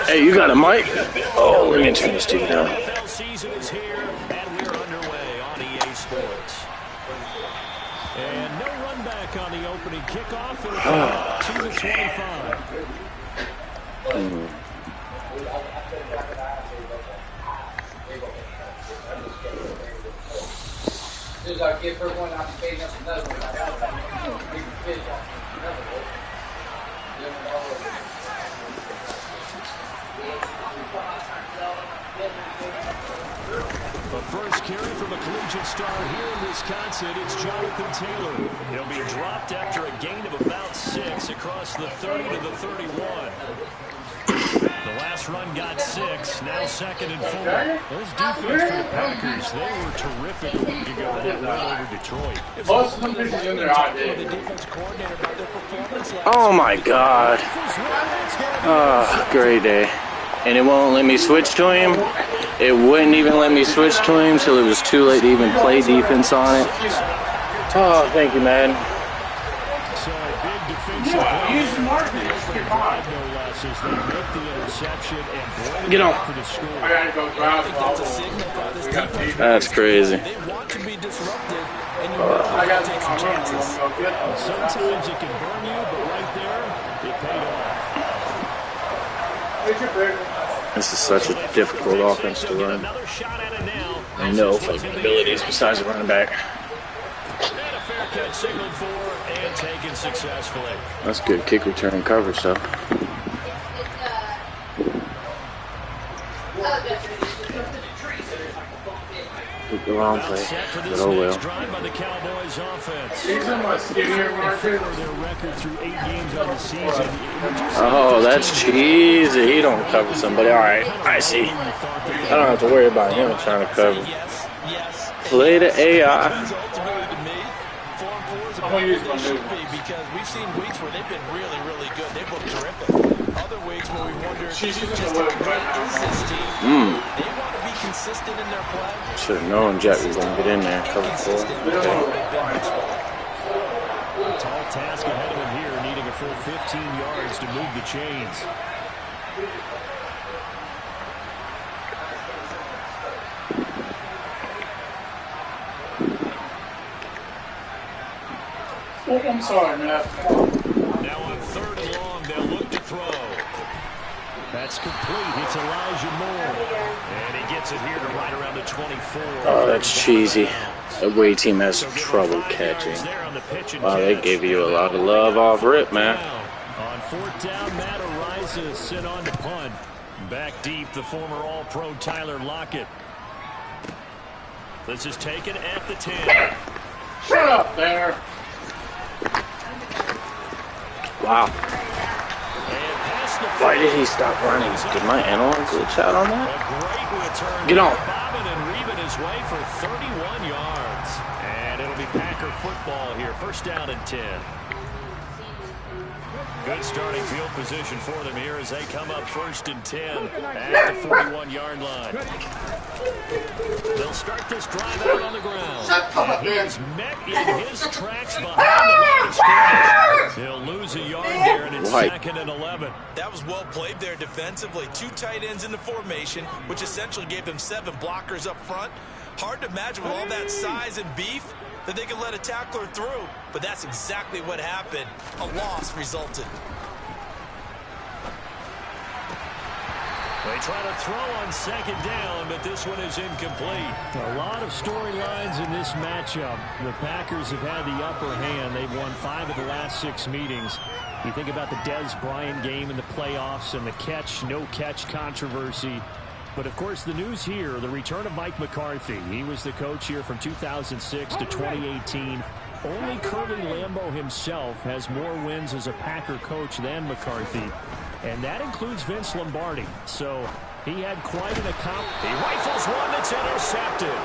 Hey, you got a mic? Oh, let me turn this TV down. NFL season is here, and we're underway on EA Sports. And no run back on the opening kickoff. It'll come to the 25. The first carry from a collegiate star here in Wisconsin, it's Jonathan Taylor. He'll be dropped after a gain of about 6 across the 30 to the 31. The last run got 6, now 2nd and 4. Those defense for the Packers, they were terrific a week ago in that win over Detroit. Most of them bitches in there all day. Oh my God. Great day. And it won't let me switch to him. It wouldn't even let me switch to him till it was too late to even play defense on it. Oh, thank you, man. Get on. That's crazy. Sometimes it can burn you, but right there, it paid off. This is such a difficult offense to run. And no abilities besides the running back. That's good kick return coverage, though. The wrong play, but oh well. Oh, that's cheesy. He don't cover somebody. All right, I see. I don't have to worry about him trying to cover. Play the AI. Because we've seen weeks where they've been really, really good. They've looked terrific. Other weeks where we wonder just how great is this team. They want to be consistent in their play. Should have known Jack was going to get in there. Cover 4. Okay. Tall task ahead of him here, needing a full 15 yards to move the chains. I'm sorry, man. Now on 3rd and long, they'll look to throw. That's complete. It's Elijah Moore. And he gets it here to right around the 24. Oh, that's cheesy. The away team has trouble catching. Wow, they gave you a lot of love off rip, man. On 4th down, Matt Ariza sent on to punt. Back deep, the former All-Pro Tyler Lockett. This is taken at the 10. Shut up there. Wow. Why did he stop running? Did my analog glitch out on that? Get on. And reaving his way for 31 yards. And it'll be Packer football here. 1st down and 10. Good starting field position for them here as they come up 1st and 10 at the 41-yard line. They'll start this drive out on the ground. And he is met in his tracks behind the line of scrimmage. They'll lose a yard there, and it's 2nd and 11. That was well played there defensively. 2 tight ends in the formation, which essentially gave them 7 blockers up front. Hard to imagine with all that size and beef that they could let a tackler through, but that's exactly what happened. A loss resulted. They try to throw on 2nd down, but this one is incomplete. A lot of storylines in this matchup. The Packers have had the upper hand. They've won 5 of the last 6 meetings. You think about the Dez Bryant game in the playoffs and the catch, no catch controversy. But, of course, the news here, the return of Mike McCarthy. He was the coach here from 2006 to 2018. Only Curly Lambeau himself has more wins as a Packer coach than McCarthy. And that includes Vince Lombardi. So he had quite an accomplishment. He rifles one that's intercepted.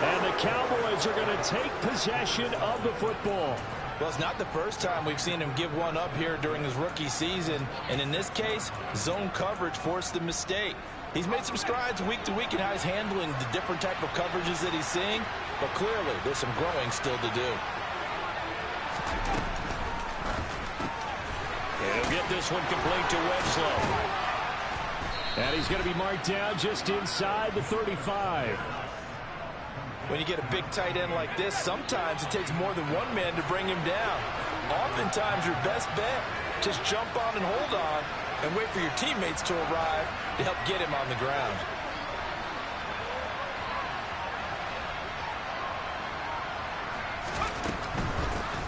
And the Cowboys are going to take possession of the football. Well, it's not the first time we've seen him give one up here during his rookie season. And in this case, zone coverage forced the mistake. He's made some strides week to week in how he's handling the different type of coverages that he's seeing. But clearly, there's some growing still to do. He'll get this one complete to Wedslow. And he's going to be marked down just inside the 35. When you get a big tight end like this, sometimes it takes more than one man to bring him down. Oftentimes, your best bet, just jump on and hold on and wait for your teammates to arrive to help get him on the ground.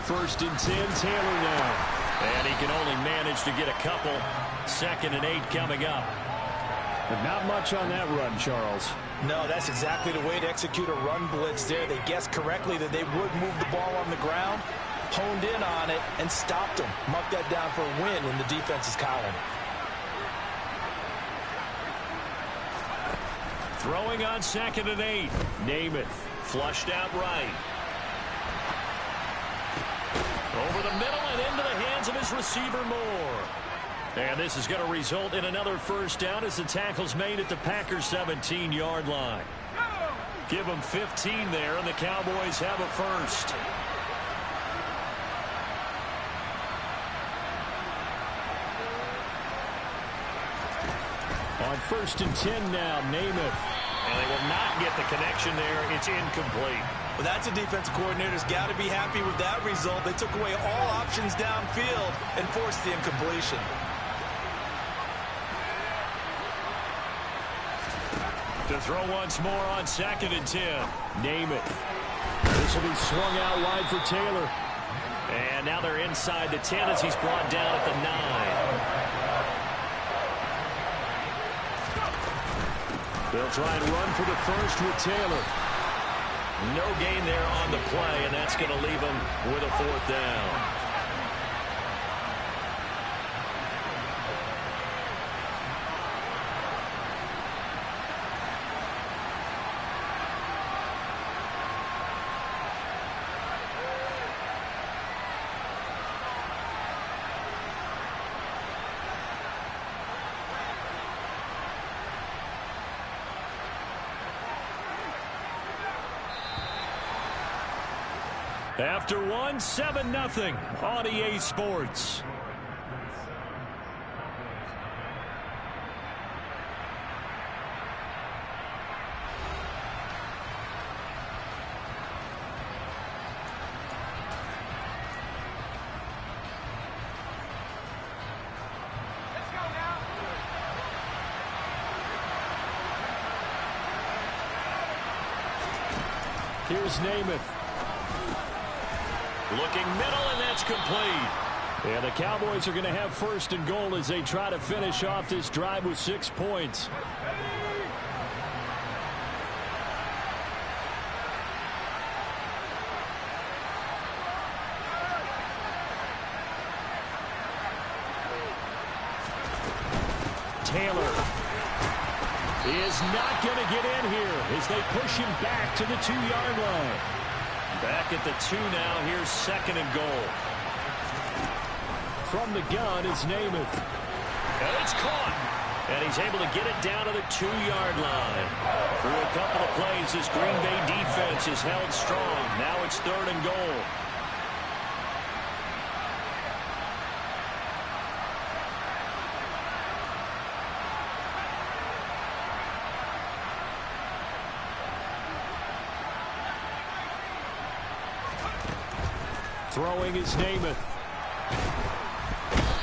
First and 10, Taylor now. And he can only manage to get a couple. 2nd and 8 coming up. But not much on that run, Charles. No, that's exactly the way to execute a run blitz there. They guessed correctly that they would move the ball on the ground, honed in on it, and stopped them. Marked that down for a win in the defense's column. Throwing on 2nd and 8. Namath flushed out right. Over the middle and into the hands of his receiver, Moore. And this is going to result in another first down as the tackle's made at the Packers' 17-yard line. Give them 15 there, and the Cowboys have a first. On 1st and 10 now, Namath. And they will not get the connection there. It's incomplete. Well, that's a defensive coordinator's got to be happy with that result. They took away all options downfield and forced the incompletion. To throw once more on 2nd and 10. Namath. This will be swung out wide for Taylor. And now they're inside the 10 as he's brought down at the 9. They'll try and run for the first with Taylor. No gain there on the play, and that's going to leave him with a 4th down. After one, 7-0 on EA Sports. Here's Namath. Looking middle, and that's complete. And the Cowboys are going to have 1st and goal as they try to finish off this drive with 6 points. Taylor is not going to get in here as they push him back to the 2-yard line. Back at the 2 now. Here's 2nd and goal. From the gun is Namath. And it's caught. And he's able to get it down to the 2-yard line. Through a couple of plays, this Green Bay defense is held strong. Now it's 3rd and goal. Throwing is Namath.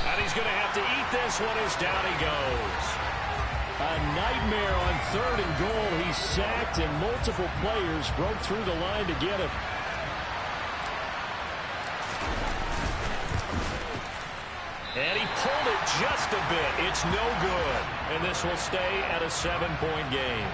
And he's going to have to eat this one as down he goes. A nightmare on 3rd and goal. He's sacked and multiple players broke through the line to get him. And he pulled it just a bit. It's no good. And this will stay at a 7-point game.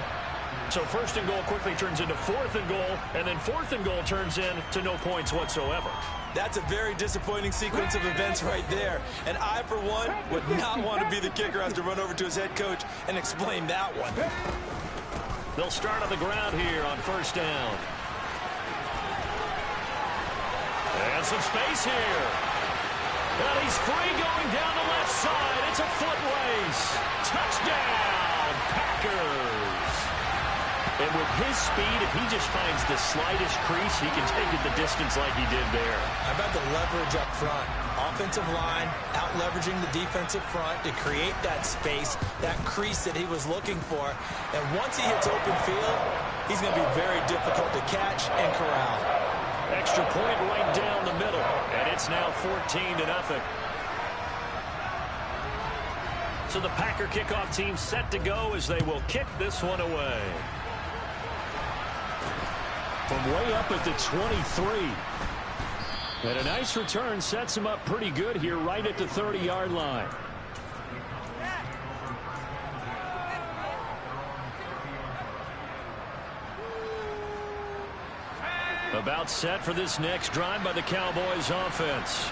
So 1st and goal quickly turns into 4th and goal, and then 4th and goal turns into no points whatsoever. That's a very disappointing sequence of events right there. And I, for one, would not want to be the kicker, has to run over to his head coach and explain that one. They'll start on the ground here on 1st down. And some space here. And he's free going down the left side. It's a foot race. Touchdown, Packers. And with his speed, if he just finds the slightest crease, he can take it the distance like he did there. How about the leverage up front? Offensive line out leveraging the defensive front to create that space, that crease that he was looking for. And once he hits open field, he's going to be very difficult to catch and corral. Extra point right down the middle, and it's now 14-0. So the Packer kickoff team set to go as they will kick this one away. From way up at the 23. And a nice return sets him up pretty good here right at the 30-yard line. About set for this next drive by the Cowboys offense.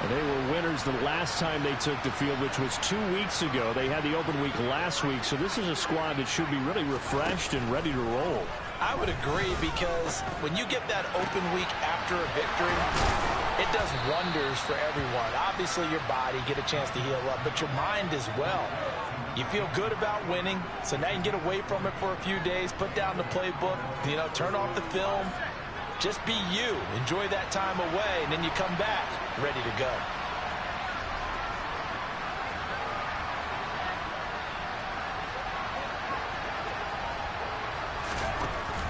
They were winners the last time they took the field, which was 2 weeks ago. They had the open week last week, so this is a squad that should be really refreshed and ready to roll. I would agree, because when you get that open week after a victory, it does wonders for everyone. Obviously, your body get a chance to heal up, but your mind as well. You feel good about winning, so now you can get away from it for a few days, put down the playbook, turn off the film. Just be you. Enjoy that time away, and then you come back ready to go.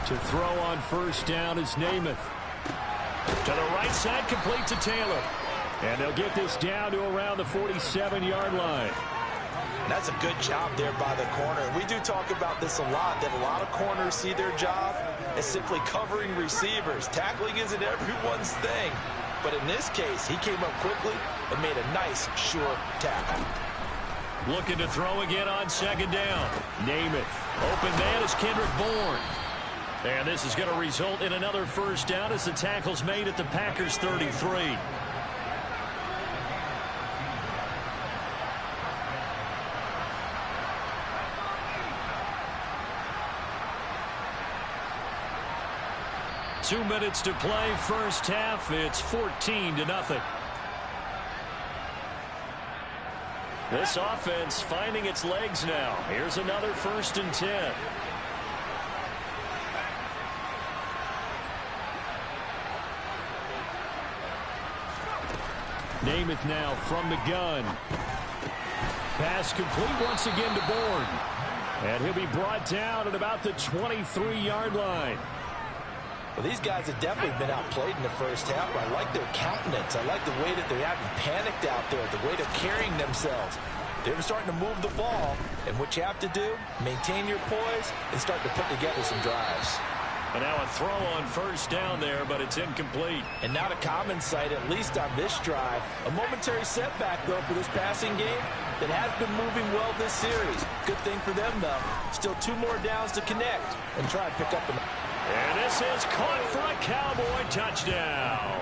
To throw on first down is Namath. To the right side, complete to Taylor. And they'll get this down to around the 47-yard line. That's a good job there by the corner. We do talk about this a lot, that a lot of corners see their job as simply covering receivers. Tackling isn't everyone's thing. But in this case, he came up quickly and made a nice, sure tackle. Looking to throw again on second down. Namath. Open man is Kendrick Bourne. And this is going to result in another first down as the tackle's made at the Packers' 33. Two minutes to play, first half. It's 14-0. This offense finding its legs now. Here's another 1st and 10. Namath now from the gun. Pass complete once again to Bourne. And he'll be brought down at about the 23-yard line. Well, these guys have definitely been outplayed in the first half. I like their countenance. I like the way that they haven't panicked out there, the way they're carrying themselves. They're starting to move the ball, and what you have to do, maintain your poise and start to put together some drives. And now a throw on first down there, but it's incomplete. And not a common sight, at least on this drive. A momentary setback, though, for this passing game that has been moving well this series. Good thing for them, though. Still 2 more downs to connect and try and pick up an... And this is caught for a Cowboy touchdown.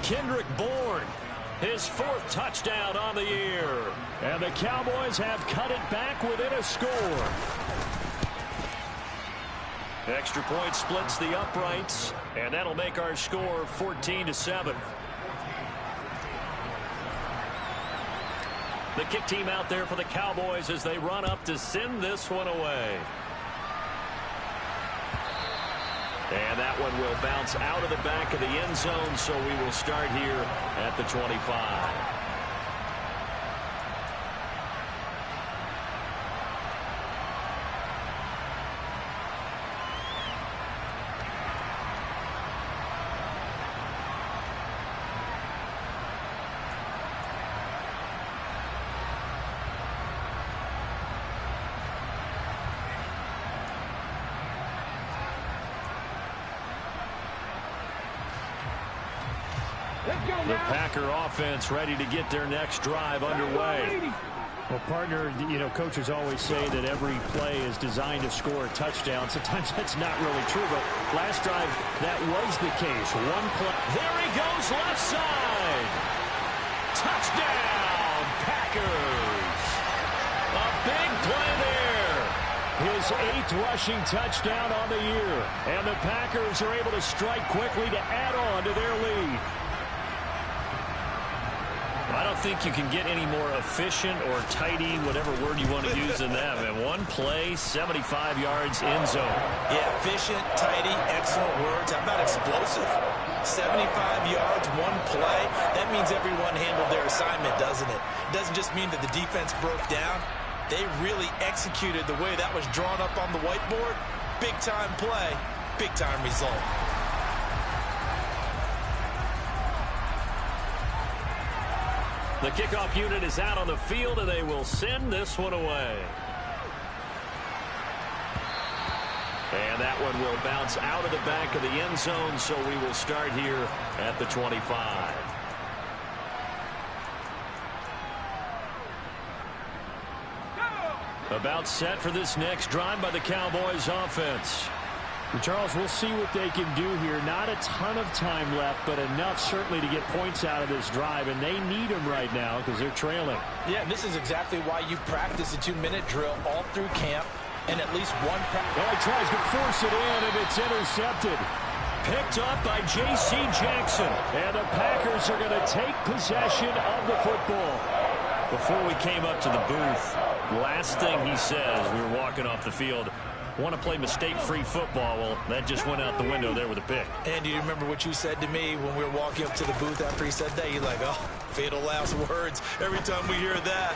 Kendrick Bourne, his 4th touchdown on the year. And the Cowboys have cut it back within a score. Extra point splits the uprights, and that'll make our score 14-7. The kick team out there for the Cowboys as they run up to send this one away. And that one will bounce out of the back of the end zone, so we will start here at the 25. The Packer offense ready to get their next drive underway. Well, partner, coaches always say that every play is designed to score a touchdown. Sometimes that's not really true, but last drive, that was the case. One play. There he goes, left side. Touchdown, Packers. A big play there. His 8th rushing touchdown on the year. And the Packers are able to strike quickly to add on to their lead. I don't think you can get any more efficient or tidy, whatever word you want to use in them. And one play, 75 yards in zone. Yeah, efficient, tidy, excellent words. How about explosive? 75 yards, one play. That means everyone handled their assignment, doesn't it? It doesn't just mean that the defense broke down. They really executed the way that was drawn up on the whiteboard. Big-time play, big-time result. The kickoff unit is out on the field, and they will send this one away. And that one will bounce out of the back of the end zone, so we will start here at the 25. About set for this next drive by the Cowboys offense. Charles, we'll see what they can do here. Not a ton of time left, but enough certainly to get points out of this drive, and they need them right now because they're trailing. Yeah, this is exactly why you practice a 2-minute drill all through camp and at least one practice. Well, he tries to force it in, and it's intercepted. Picked up by J.C. Jackson. And the Packers are going to take possession of the football. Before we came up to the booth, last thing he says, we were walking off the field, want to play mistake-free football. Well, that just went out the window there with a pick. And do you remember what you said to me when we were walking up to the booth after he said that? You're like, oh, fatal last words. Every time we hear that,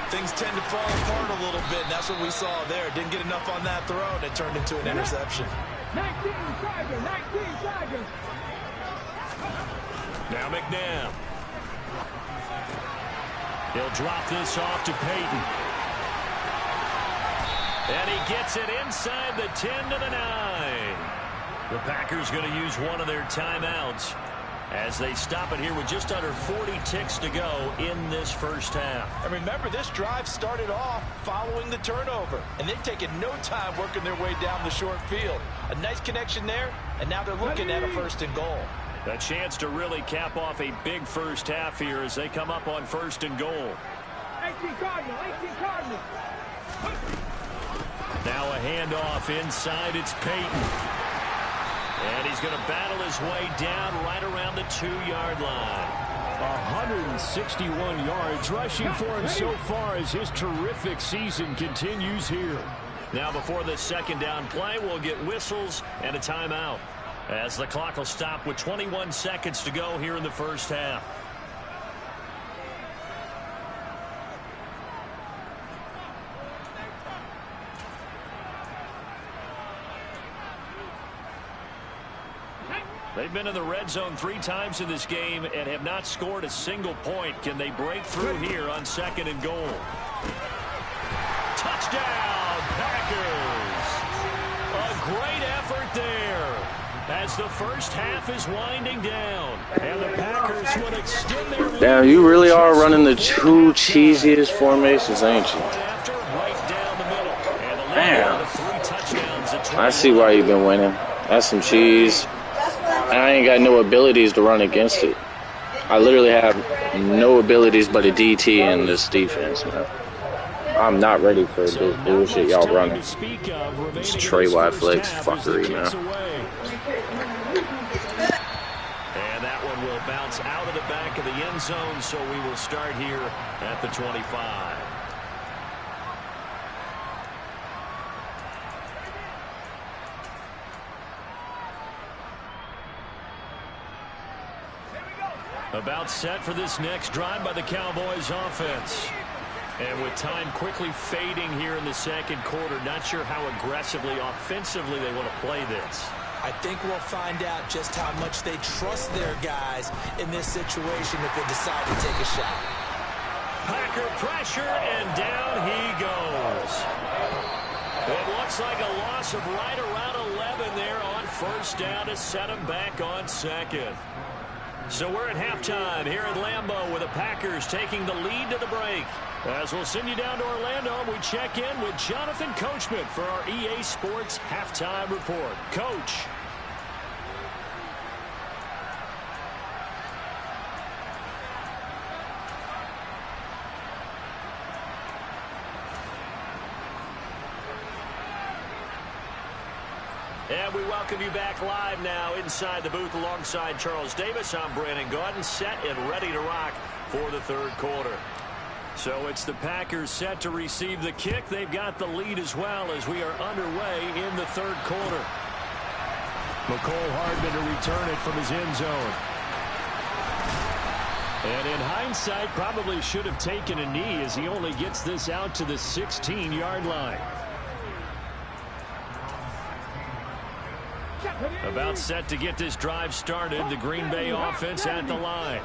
things tend to fall apart a little bit, and that's what we saw there. Didn't get enough on that throw, and it turned into an interception. 19 Tigers. Now McNabb. He'll drop this off to Peyton. And he gets it inside the 10 to the 9. The Packers going to use one of their timeouts as they stop it here with just under 40 ticks to go in this first half. And remember, this drive started off following the turnover, and they've taken no time working their way down the short field. A nice connection there, and now they're looking at a 1st and goal. A chance to really cap off a big first half here as they come up on 1st and goal. 18 Cardinals. Now a handoff inside. It's Peyton. And he's going to battle his way down right around the 2-yard line. 161 yards rushing for him so far as his terrific season continues here. Now before the second down play, we'll get whistles and a timeout, as the clock will stop with 21 seconds to go here in the first half. They've been in the red zone 3 times in this game and have not scored a single point. Can they break through here on 2nd and goal? Touchdown, Packers! A great effort there as the first half is winding down. And the Packers will extend their lead. Damn, you really are running the 2 cheesiest formations, ain't you? Damn. I see why you've been winning. That's some cheese. I ain't got no abilities to run against it. I literally have no abilities but a DT in this defense, man. I'm not ready for this bullshit y'all running. It's Trey White flex fuckery, man. And that one will bounce out of the back of the end zone, so we will start here at the 25. About set for this next drive by the Cowboys offense. And with time quickly fading here in the second quarter, not sure how aggressively, offensively they want to play this. I think we'll find out just how much they trust their guys in this situation if they decide to take a shot. Packer pressure, and down he goes. It looks like a loss of right around 11 there on 1st down to set him back on 2nd. So we're at halftime here at Lambeau with the Packers taking the lead to the break. As we'll send you down to Orlando, we check in with Jonathan Coachman for our EA Sports Halftime Report. Coach. And we welcome you back live now inside the booth alongside Charles Davis. I'm Brandon Gaudin, set and ready to rock for the third quarter. So it's the Packers set to receive the kick. They've got the lead as well as we are underway in the third quarter. McCole Hardman to return it from his end zone. And in hindsight, probably should have taken a knee as he only gets this out to the 16-yard line. About set to get this drive started. The Green Bay offense at the line.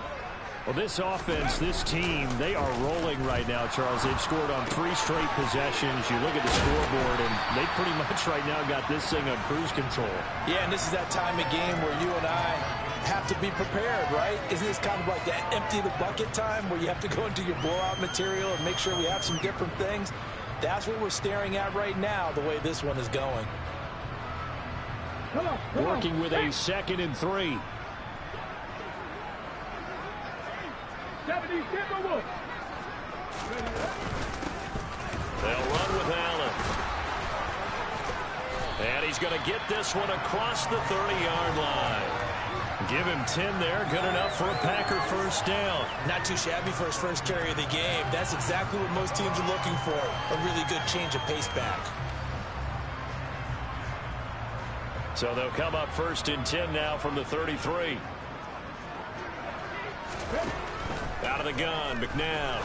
Well, this offense, this team, they are rolling right now, Charles. They've scored on 3 straight possessions. You look at the scoreboard, and they pretty much right now got this thing on cruise control. Yeah, and this is that time of game where you and I have to be prepared, right? Isn't this kind of like that empty the bucket time where you have to go into your blowout material and make sure we have some different things? That's what we're staring at right now, the way this one is going. Working with a 2nd and 3. They'll run with Allen. And he's going to get this one across the 30-yard line. Give him 10 there. Good enough for a Packer first down. Not too shabby for his first carry of the game. That's exactly what most teams are looking for. A really good change of pace back. So they'll come up 1st and 10 now from the 33. Out of the gun, McNown.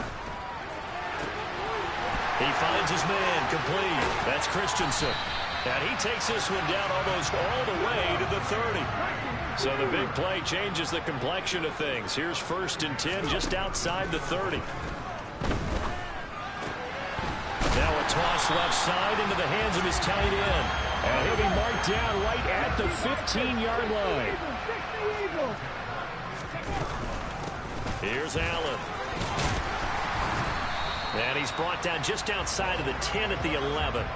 He finds his man, complete. That's Christensen. And he takes this one down almost all the way to the 30. So the big play changes the complexion of things. Here's 1st and 10 just outside the 30. Now a toss left side into the hands of his tight end. And he'll be marked down right at the 15-yard line. Here's Allen. And he's brought down just outside of the 10 at the 11.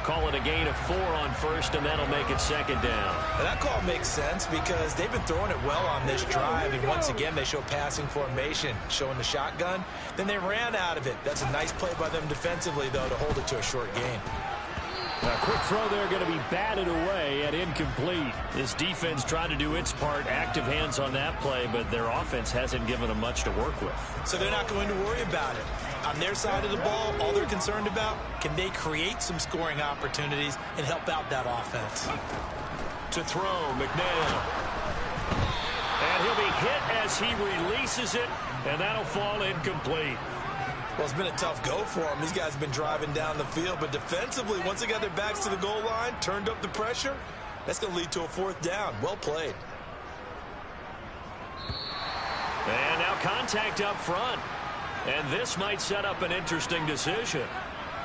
Call it a gain of 4 on 1st, and that'll make it 2nd down. And that call makes sense because they've been throwing it well on this drive, and once again they show passing formation, showing the shotgun. Then they ran out of it. That's a nice play by them defensively, though, to hold it to a short gain. A quick throw there going to be batted away and incomplete. This defense tried to do its part, active hands on that play, but their offense hasn't given them much to work with. So they're not going to worry about it. On their side of the ball, all they're concerned about, can they create some scoring opportunities and help out that offense? To throw, McNair. And he'll be hit as he releases it, and that'll fall incomplete. Well, it's been a tough go for them. These guys have been driving down the field, but defensively, once they got their backs to the goal line, turned up the pressure, that's going to lead to a 4th down. Well played. And now contact up front. And this might set up an interesting decision.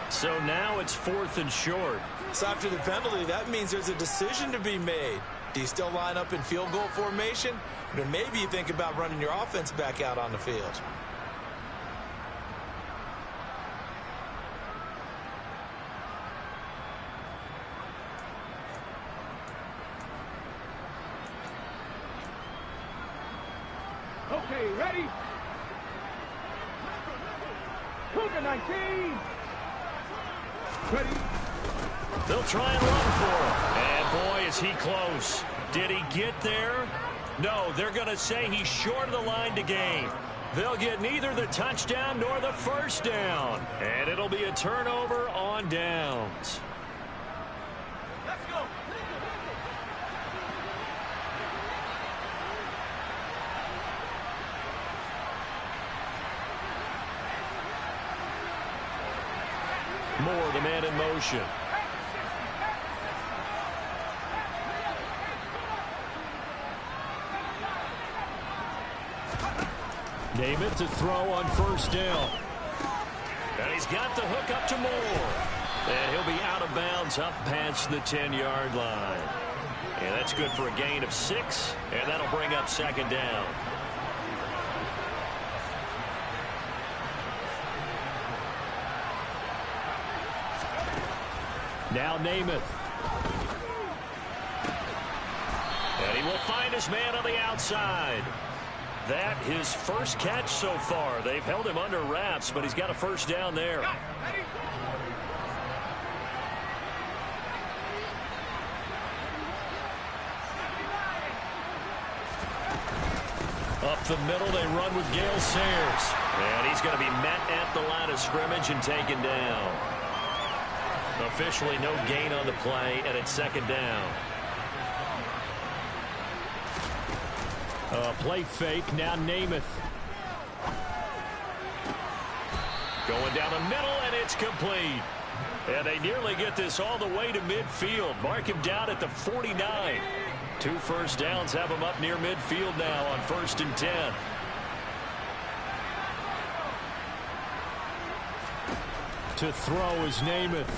So now it's 4th and short. So after the penalty, that means there's a decision to be made. Do you still line up in field goal formation? Or maybe you think about running your offense back out on the field. Okay, ready? Cougar 19. Ready? They'll try and run for him. And boy, is he close. Did he get there? No, they're going to say he's short of the line to gain. They'll get neither the touchdown nor the first down. And it'll be a turnover on downs. Let's go. Moore, the man in motion. Namath to throw on 1st down. And he's got the hook up to Moore. And he'll be out of bounds up past the 10-yard line. And that's good for a gain of 6. And that'll bring up 2nd down. Now Namath. And he will find his man on the outside. That his first catch so far. They've held him under wraps, but he's got a first down there. Up the middle, they run with Gale Sayers. And he's going to be met at the line of scrimmage and taken down. Officially no gain on the play, and it's second down. Play fake, now Namath. Going down the middle, and it's complete. And they nearly get this all the way to midfield. Mark him down at the 49. 2 first downs have him up near midfield now on 1st and 10. To throw is Namath.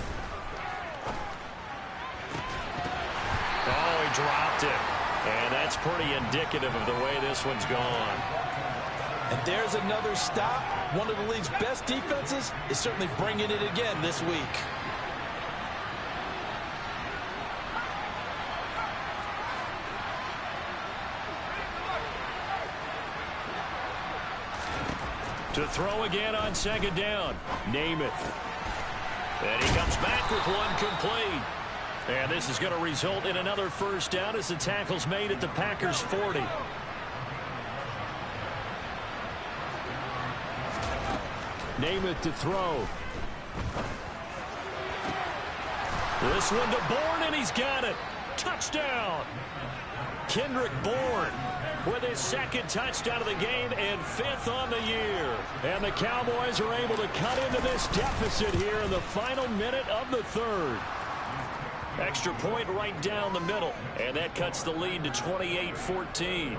Oh, he dropped it. And that's pretty indicative of the way this one's gone. And there's another stop. One of the league's best defenses is certainly bringing it again this week. To throw again on second down, Namath. And he comes back with one complete. And this is going to result in another first down as the tackle's made at the Packers' 40. Namath to throw. This one to Bourne, and he's got it. Touchdown. Kendrick Bourne with his 2nd touchdown of the game and 5th on the year. And the Cowboys are able to cut into this deficit here in the final minute of the 3rd. Extra point right down the middle, and that cuts the lead to 28-14.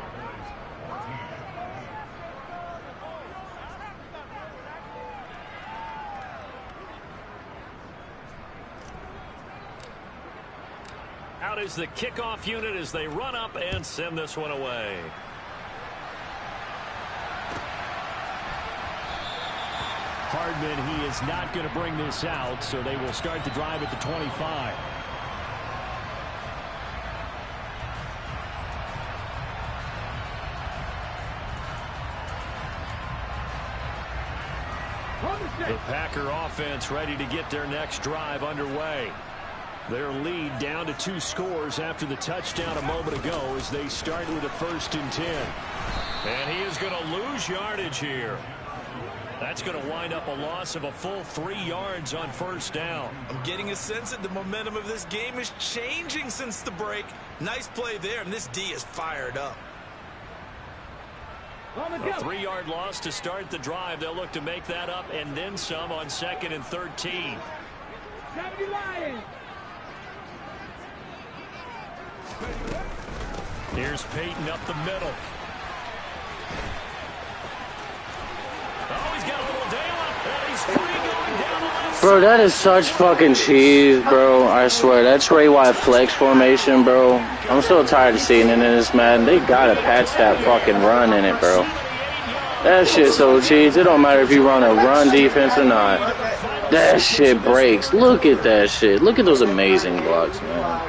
Out is the kickoff unit as they run up and send this one away. Hardman, he is not going to bring this out, so they will start the drive at the 25. The Packer offense ready to get their next drive underway. Their lead down to 2 scores after the touchdown a moment ago as they start with a 1st and 10. And he is going to lose yardage here. That's going to wind up a loss of a full 3 yards on 1st down. I'm getting a sense that the momentum of this game is changing since the break. Nice play there, and this D is fired up. A 3-yard loss to start the drive. They'll look to make that up and then some on 2nd and 13. Here's Peyton up the middle. Oh, he's got a little Dale up, and he's free going down the left. Bro, that is such fucking cheese, bro. I swear. That Trey White flex formation, bro. I'm so tired of seeing it in this Madden. They gotta patch that fucking run in it, bro. That shit's so cheese. It don't matter if you run a run defense or not. That shit breaks. Look at that shit. Look at those amazing blocks, man.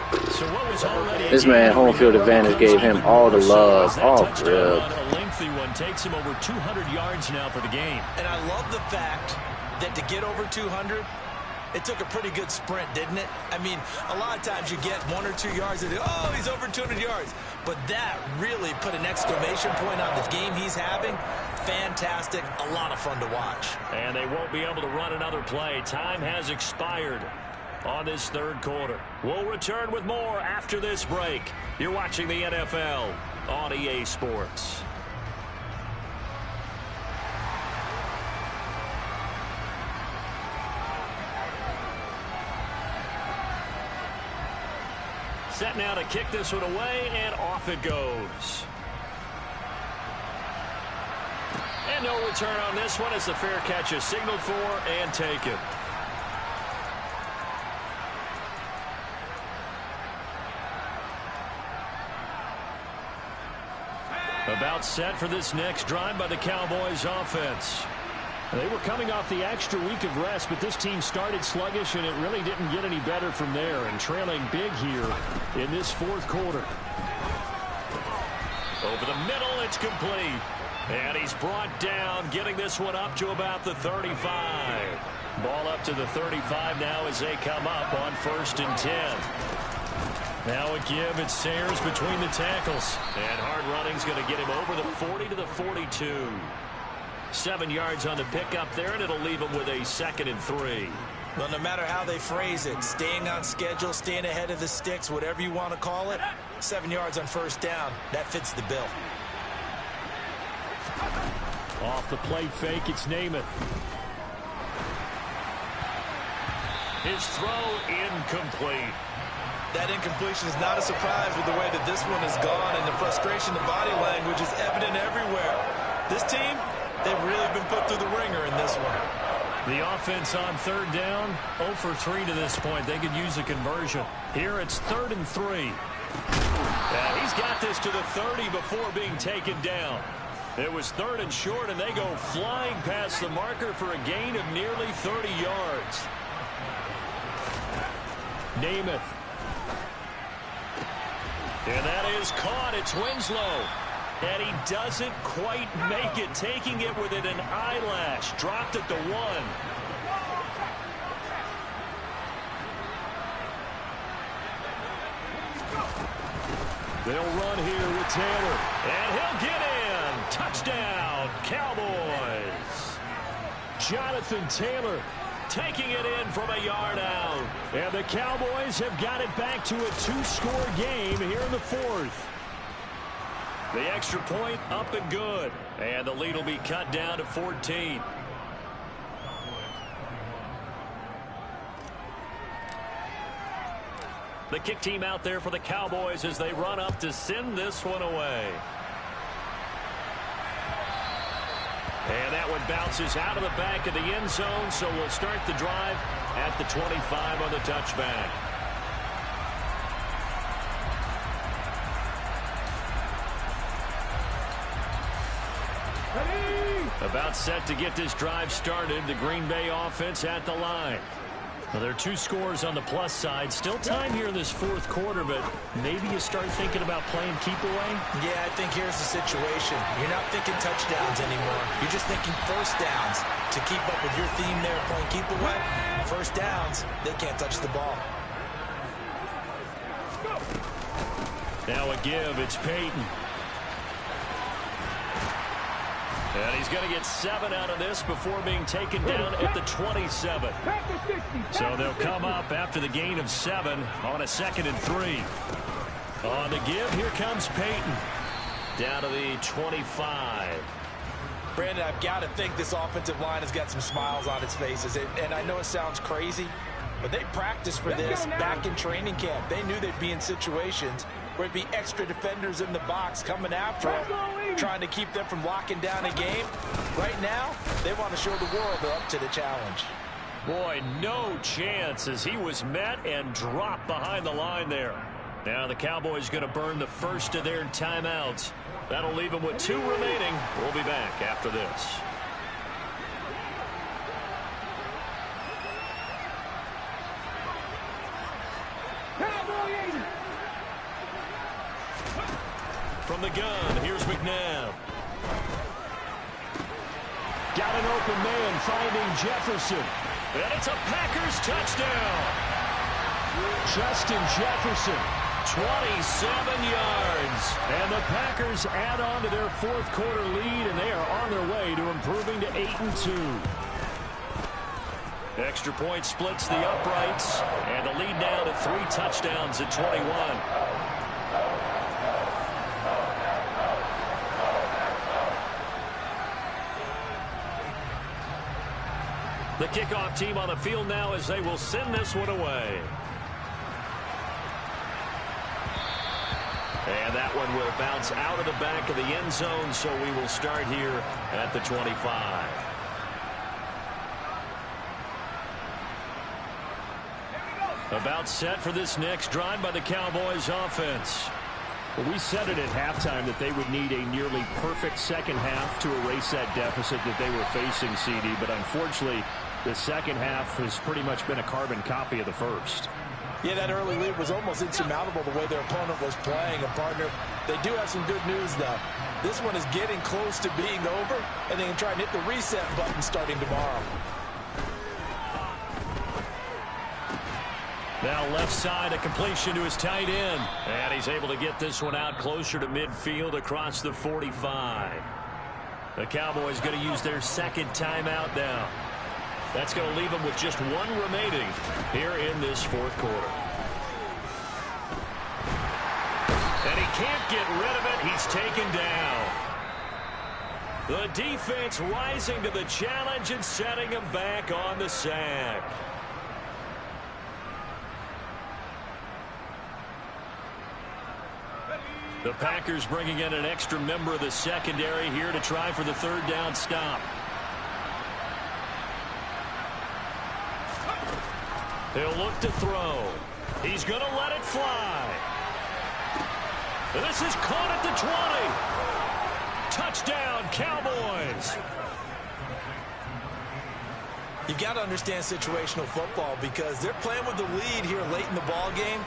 This man, home field advantage gave him all the love. All real. A lengthy one takes him over 200 yards now for the game. And I love the fact that to get over 200, it took a pretty good sprint, didn't it? I mean, a lot of times you get 1 or 2 yards and oh, he's over 200 yards. But that really put an exclamation point on the game he's having. Fantastic. A lot of fun to watch. And they won't be able to run another play. Time has expired on this 3rd quarter. We'll return with more after this break. You're watching the NFL on EA Sports. Set now to kick this one away, and off it goes. And no return on this one as the fair catch is signaled for and taken. About set for this next drive by the Cowboys offense. They were coming off the extra week of rest, but this team started sluggish, and it really didn't get any better from there, and trailing big here in this 4th quarter. Over the middle, it's complete. And he's brought down, getting this one up to about the 35. Ball up to the 35 now as they come up on 1st and 10. Now a give. It's Sayers between the tackles. And hard running's going to get him over the 40 to the 42. 7 yards on the pickup there, and it'll leave him with a 2nd and 3. Well, no matter how they phrase it, staying on schedule, staying ahead of the sticks, whatever you want to call it, 7 yards on first down, that fits the bill. Off the play fake, it's Namath. His throw incomplete. That incompletion is not a surprise with the way that this one has gone, and the frustration, the body language is evident everywhere. This team, they've really been put through the ringer in this one. The offense on 3rd down, 0 for 3 to this point. They could use a conversion. Here it's 3rd and 3. And he's got this to the 30 before being taken down. It was 3rd and short, and they go flying past the marker for a gain of nearly 30 yards. Namath. And that is caught. It's Winslow. And he doesn't quite make it, taking it within an eyelash. Dropped at the 1. They'll run here with Taylor. And he'll get in. Touchdown, Cowboys. Jonathan Taylor taking it in from a yard out. And the Cowboys have got it back to a 2-score game here in the 4th. The extra point up and good. And the lead will be cut down to 14. The kick team out there for the Cowboys as they run up to send this one away. And that one bounces out of the back of the end zone, so we'll start the drive at the 25 on the touchback. About set to get this drive started. The Green Bay offense at the line. Well, there are 2 scores on the plus side. Still time here in this 4th quarter, but maybe you start thinking about playing keep away? Yeah, I think here's the situation. You're not thinking touchdowns anymore. You're just thinking first downs. To keep up with your theme there, playing keep away, first downs, they can't touch the ball. Now a give. It's Peyton. And he's going to get 7 out of this before being taken down at the 27. So they'll come up after the gain of 7 on a 2nd and 3. On the give, here comes Peyton. Down to the 25. Brandon, I've got to think this offensive line has got some smiles on its faces. And I know it sounds crazy, but they practiced for this back in training camp. They knew they'd be in situations where it'd be extra defenders in the box coming after them, trying to keep them from locking down a game. Right now, they want to show the world they're up to the challenge. Boy, no chance as he was met and dropped behind the line there. Now the Cowboys going to burn the first of their timeouts. That'll leave them with 2 remaining. We'll be back after this. From the gun, here's McNabb. Got an open man finding Jefferson. And it's a Packers touchdown. Justin Jefferson, 27 yards. And the Packers add on to their 4th quarter lead, and they are on their way to improving to 8-2. Extra point splits the uprights, and the lead now to 3 touchdowns at 21. The kickoff team on the field now as they will send this one away. And that one will bounce out of the back of the end zone, so we will start here at the 25. About set for this next drive by the Cowboys offense. Well, we said it at halftime that they would need a nearly perfect second half to erase that deficit that they were facing, CD, but unfortunately, the second half has pretty much been a carbon copy of the first. Yeah, that early lead was almost insurmountable the way their opponent was playing. And, partner, they do have some good news, though. This one is getting close to being over, and they can try and hit the reset button starting tomorrow. Now left side, a completion to his tight end. And he's able to get this one out closer to midfield across the 45. The Cowboys going to use their second timeout now. That's going to leave them with just one remaining here in this fourth quarter. And he can't get rid of it. He's taken down. The defense rising to the challenge and setting him back on the sack. The Packers bringing in an extra member of the secondary here to try for the third down stop. He'll look to throw. He's going to let it fly. This is caught at the 20. Touchdown, Cowboys. You've got to understand situational football because they're playing with the lead here late in the ball game.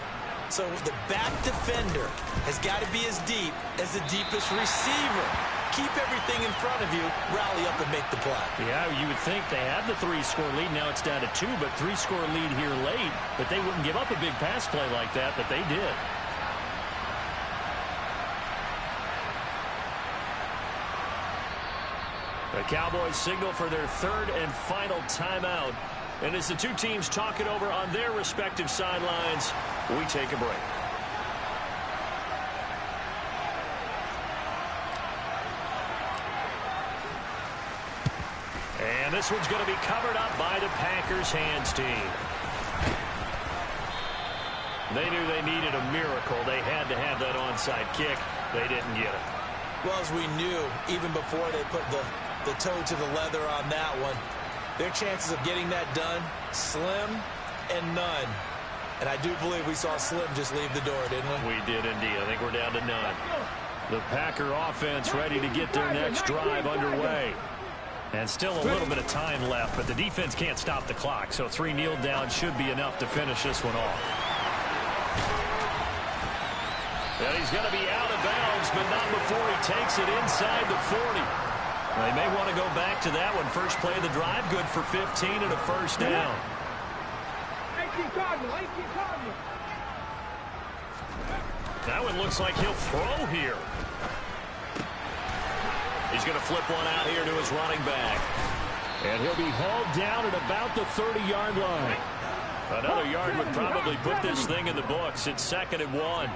So the back defender has got to be as deep as the deepest receiver. Keep everything in front of you, rally up and make the play. Yeah, you would think they had the 3-score lead. Now it's down to 2, but 3-score lead here late. But they wouldn't give up a big pass play like that, but they did. The Cowboys signal for their third and final timeout. And as the two teams talk it over on their respective sidelines, we take a break. And this one's going to be covered up by the Packers hands team. They knew they needed a miracle. They had to have that onside kick. They didn't get it. Well, as we knew, even before they put the toe to the leather on that one, their chances of getting that done, slim and none. And I do believe we saw Slim just leave the door, didn't we? We did indeed. I think we're down to none. The Packer offense ready to get their next drive underway. And still a little bit of time left, but the defense can't stop the clock, so 3 kneel downs should be enough to finish this one off. And he's going to be out of bounds, but not before he takes it inside the 40. They may want to go back to that one. First play of the drive, good for 15 and a first down. That one looks like he'll throw here. He's going to flip one out here to his running back. And he'll be hauled down at about the 30-yard line. Another yard would probably put this thing in the books. It's 2nd and 1.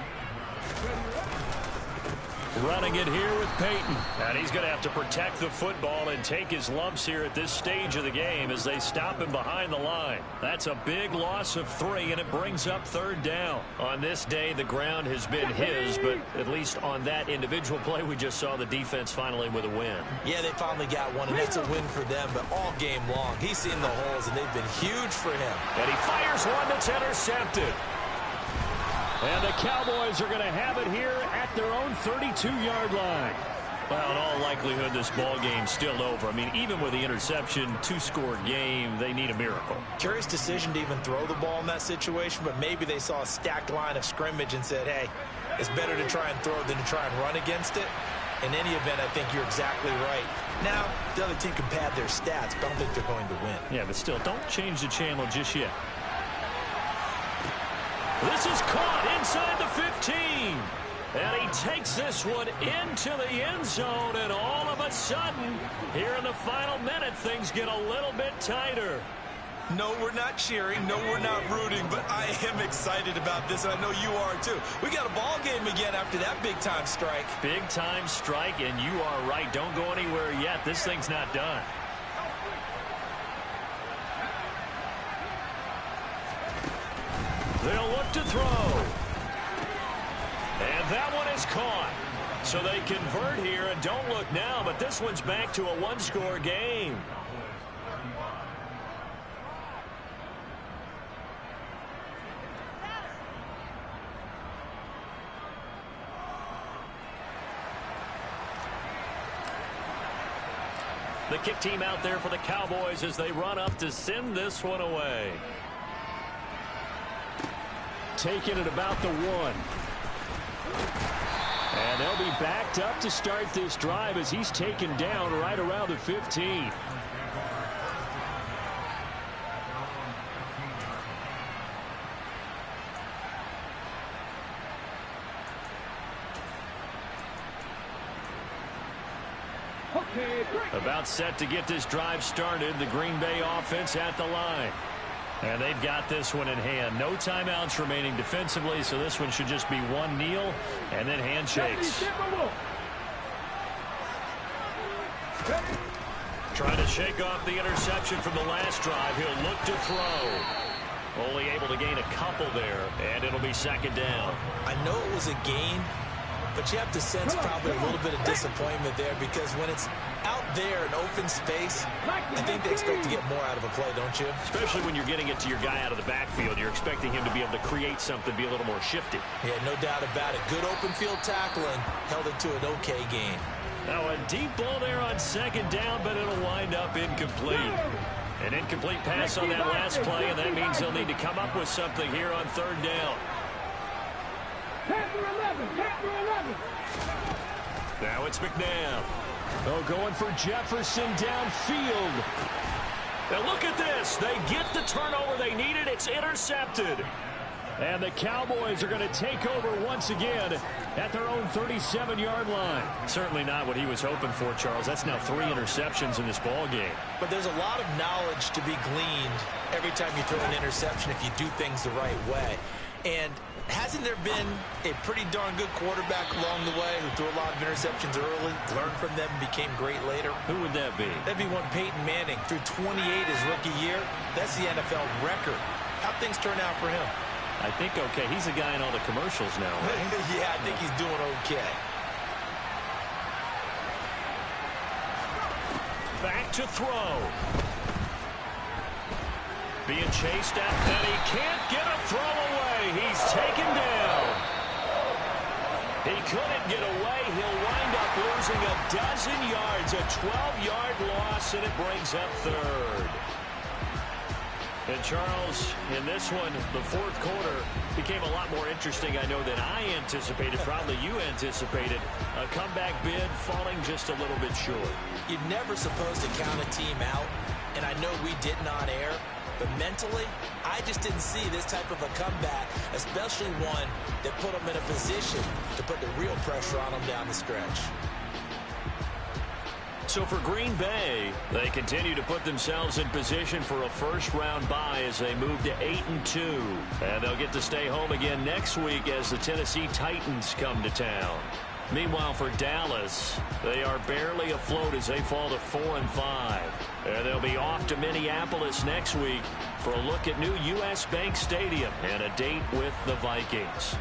Running it here with Peyton. And he's going to have to protect the football and take his lumps here at this stage of the game as they stop him behind the line. That's a big loss of 3, and it brings up 3rd down. On this day, the ground has been his, but at least on that individual play, we just saw the defense finally with a win. Yeah, they finally got one, and that's a win for them, but all game long, he's seen the holes, and they've been huge for him. And he fires one that's intercepted. And the Cowboys are going to have it here at their own 32-yard line. Well, in all likelihood, this ball game's still over. I mean, even with the interception, 2-score game, they need a miracle. Curious decision to even throw the ball in that situation, but maybe they saw a stacked line of scrimmage and said, hey, it's better to try and throw than to try and run against it. In any event, I think you're exactly right. Now, the other team can pad their stats, but I don't think they're going to win. Yeah, but still, don't change the channel just yet. This is caught inside the 15. And he takes this one into the end zone. And all of a sudden, here in the final minute, things get a little bit tighter. No, we're not cheering. No, we're not rooting. But I am excited about this, and I know you are too. We got a ball game again after that big-time strike. Big-time strike, and you are right. Don't go anywhere yet. This thing's not done. They'll look to throw. And that one is caught. So they convert here, and don't look now, but this one's back to a 1-score game. The kick team out there for the Cowboys as they run up to send this one away. Taking it about the 1. And they'll be backed up to start this drive as he's taken down right around the 15. About set to get this drive started. The Green Bay offense at the line. And they've got this one in hand. No timeouts remaining defensively, so this one should just be one kneel and then handshakes. Trying to shake off the interception from the last drive. He'll look to throw. Only able to gain a couple there, and it'll be second down. I know it was a gain, but you have to sense probably a little bit of disappointment there, because when it's out there in open space, I think they expect to get more out of a play, don't you? Especially when you're getting it to your guy out of the backfield. You're expecting him to be able to create something, be a little more shifty. Yeah, no doubt about it. Good open field tackling, held it to an okay gain. Now a deep ball there on second down, but it'll wind up incomplete. An incomplete pass on that last play, and that means they'll need to come up with something here on third down. Now it's McNabb. Oh, going for Jefferson downfield. Now look at this. They get the turnover they needed. It's intercepted. And the Cowboys are going to take over once again at their own 37-yard line. Certainly not what he was hoping for, Charles. That's now 3 interceptions in this ball game. But there's a lot of knowledge to be gleaned every time you throw an interception if you do things the right way. And hasn't there been a pretty darn good quarterback along the way who threw a lot of interceptions early, learned from them, and became great later? Who would that be? That'd be one Peyton Manning. Threw 28 his rookie year. That's the NFL record. How'd things turn out for him? I think okay. He's a guy in all the commercials now, right? Yeah, I think he's doing okay. Back to throw. Being chased at, and he can't get a throw away. He's taken down. He couldn't get away. He'll wind up losing a dozen yards, a 12-yard loss, and it brings up third. And Charles, in this one, the fourth quarter became a lot more interesting, I know, than I anticipated. Probably you anticipated. A comeback bid falling just a little bit short. You're never supposed to count a team out, and I know we did not air. But mentally, I just didn't see this type of a comeback, especially one that put them in a position to put the real pressure on them down the stretch. So for Green Bay, they continue to put themselves in position for a first-round bye as they move to 8-2. And they'll get to stay home again next week as the Tennessee Titans come to town. Meanwhile, for Dallas, they are barely afloat as they fall to 4-5. And they'll be off to Minneapolis next week for a look at new U.S. Bank Stadium and a date with the Vikings.